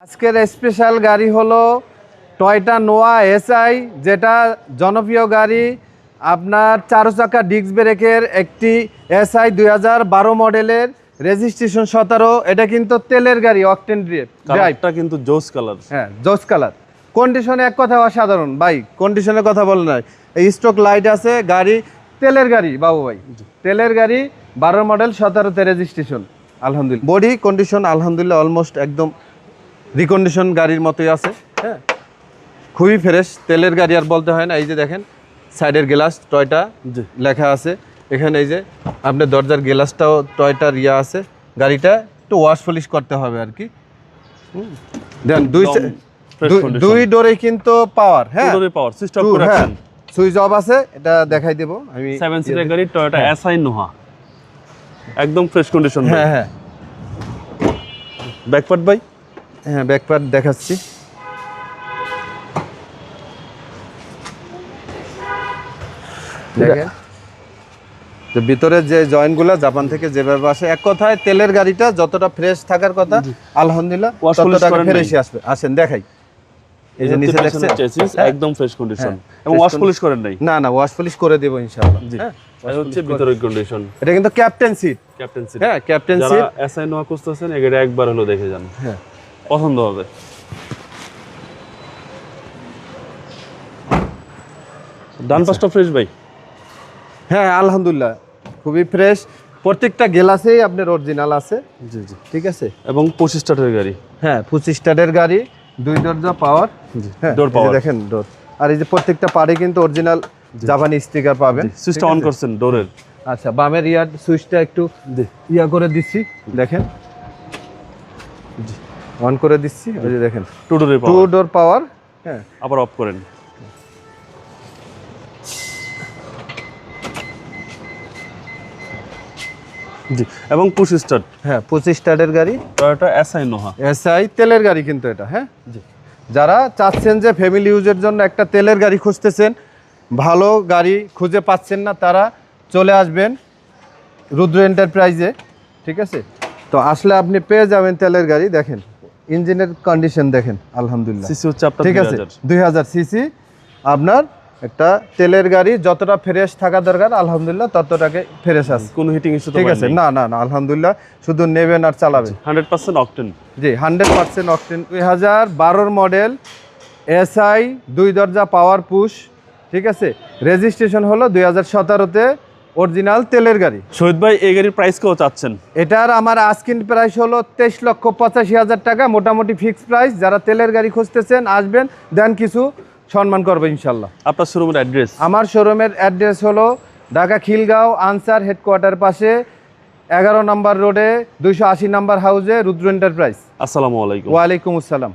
আজকের স্পেশাল গাড়ি হলো টয়োটা নোয়া এসআই, যেটা জনপ্রিয় গাড়ি। আপনার 4 চাকা ডিস্ক ব্রেকের একটি এসআই 2012 মডেলের, রেজিস্ট্রেশন 17। এটা কিন্তু তেলের গাড়ি, অকটেন ড্রাইভটা কিন্তু জোস কালার। হ্যাঁ, জোস কালার। কন্ডিশনে এক কথা অসাধারণ ভাই, কন্ডিশনের কথা বলে নাই। এই স্টক লাইট আছে, গাড়ি তেলের গাড়ি বাবু ভাই, তেলের গাড়ি। 12 মডেল, 17তে রেজিস্ট্রেশন। আলহামদুলিল্লাহ বডি কন্ডিশন আলহামদুলিল্লাহ অলমোস্ট একদম রিকন্ডিশন গাড়ির মতোই আছে। হ্যাঁ, খুবই ফ্রেশ, তেলের গাড়ি আর বলতে হয় না। এই যে দেখেন সাইডের গ্লাস টয়টা লেখা আছে এখানে। এই যে আপনার দরজার গ্লাসটাও টয়টার ইয়া আছে। গাড়িটা একটু ওয়াশ পলিশ করতে হবে আর কি। দেন দুই ডোরে কিন্তু পাওয়ার। হ্যাঁ, পাওয়ার সিস্টেম করে রাখছেন, সুইচ অফ আছে। এটা দেখাই দেব আমি। 7 সিটার গাড়ি টয়োটা এসআই নোহা, একদম ফ্রেশ কন্ডিশন। হ্যাঁ হ্যাঁ, ব্যাকপার্ট ভাই। হ্যাঁ, ব্যাকপার্ট দেখাচ্ছি। দেখেন তো ভিতরে যে জয়েন্টগুলো জাপান থেকে যেভাবে আসে, এক কথায় তেলের গাড়িটা যতটা ফ্রেশ থাকার কথা আলহামদুলিল্লাহ ততটা ফ্রেশই আসবে। আসেন দেখাই। এই যে নিচে দেখছেন চেসিস একদম ফ্রেশ কন্ডিশন, এবং ওয়াশ পলিশ করেন নাই? না না, ওয়াশ পলিশ করে দেব ইনশাআল্লাহ। হ্যাঁ, এটা হচ্ছে ভিতরের কন্ডিশন। এটা কিন্তু ক্যাপ্টেন সিট। Captain seat. হ্যাঁ, ক্যাপ্টেন সিট। যারা এসআই নোয়া খুঁজতেছেন এগুলো একবার হলো দেখে যান। হ্যাঁ, পছন্দ হবে। ডান পাশটা ফ্রেশ ভাই। হ্যাঁ আলহামদুলিল্লাহ খুবই ফ্রেশ। প্রত্যেকটা গ্লাসেই আপনার অরিজিনাল আছে। জি জি, ঠিক আছে। এবং 25 স্টার্টের গাড়ি। হ্যাঁ, 25 স্টার্টের গাড়ি, 2 দরজা পাওয়ার। হ্যাঁ, ডোর পাওয়ার দেখেন ডোর। আর এই যে প্রত্যেকটা পাড়ে কিন্তু অরিজিনাল জাপানি স্টিকার পাবেন। সুইচটা অন করছেন ডোরের। আচ্ছা, বামের ইয়ার সুইচটা একটু ইয়া করে দিচ্ছি, দেখেন অন করে দিচ্ছি। ওই যে দেখেন 2 ডোর পাওয়ার। হ্যাঁ, আবার অফ করেন। জি, এবং পুশ স্টার্ট। হ্যাঁ, 25 স্টার্টের গাড়ি, টয়োটা এসআই নোহা। এসআই তেলের গাড়ি কিন্তু এটা। হ্যাঁ জি, যারা চাচ্ছেন যে ফ্যামিলি ইউজের জন্য একটা তেলের গাড়ি খুঁজতেছেন, ভালো গাড়ি খুঁজে পাচ্ছেন না, তারা চলে আসবেন রুদ্র এন্টারপ্রাইজে। ঠিক আছে, তো আসলে আপনি পেয়ে যাবেন তেলের গাড়ি। দেখেন ইঞ্জিনের কন্ডিশন দেখেন আলহামদুলিল্লাহ। সিসি হচ্ছে আপনার ঠিক আছে, 2000 সিসি। আপনার একটা তেলের গাড়ি যতটা ফ্রেশ থাকা দরকার আলহামদুলিল্লাহ ততটাকে ফ্রেশ আছে। কোনো হিটিং ইস্যু তো ঠিক আছে? না না না, আলহামদুলিল্লাহ শুধু নেবেন আর চালাবেন। 100% অকটেন। জি, 100% অকটেন। 2012 মডেল এসআই, 2 দরজা পাওয়ার পুশ। ঠিক আছে, রেজিস্ট্রেশন হলো 2017তে, অরিজিনাল তেলের গাড়ি। শহীদ ভাই, এই গাড়ির প্রাইস কত চাচ্ছেন? এটার আমার আস্কিং প্রাইস হলো 23,85,000 টাকা, মোটামুটি ফিক্সড প্রাইস। যারা তেলের গাড়ি খুঁজতেছেন আসবেন, দেন কিছু সম্মান করবে ইনশাল্লাহ। আপনার শোরুমের অ্যাড্রেস? আমার শোরুমের অ্যাড্রেস হলো ঢাকা খিলগাঁও আনসার হেডকোয়ার্টার পাশে 11 নম্বর রোডে 280 নম্বর হাউসে, রুদ্র এন্টারপ্রাইজ। আসসালামু আলাইকুম। ওয়ালাইকুম আসসালাম।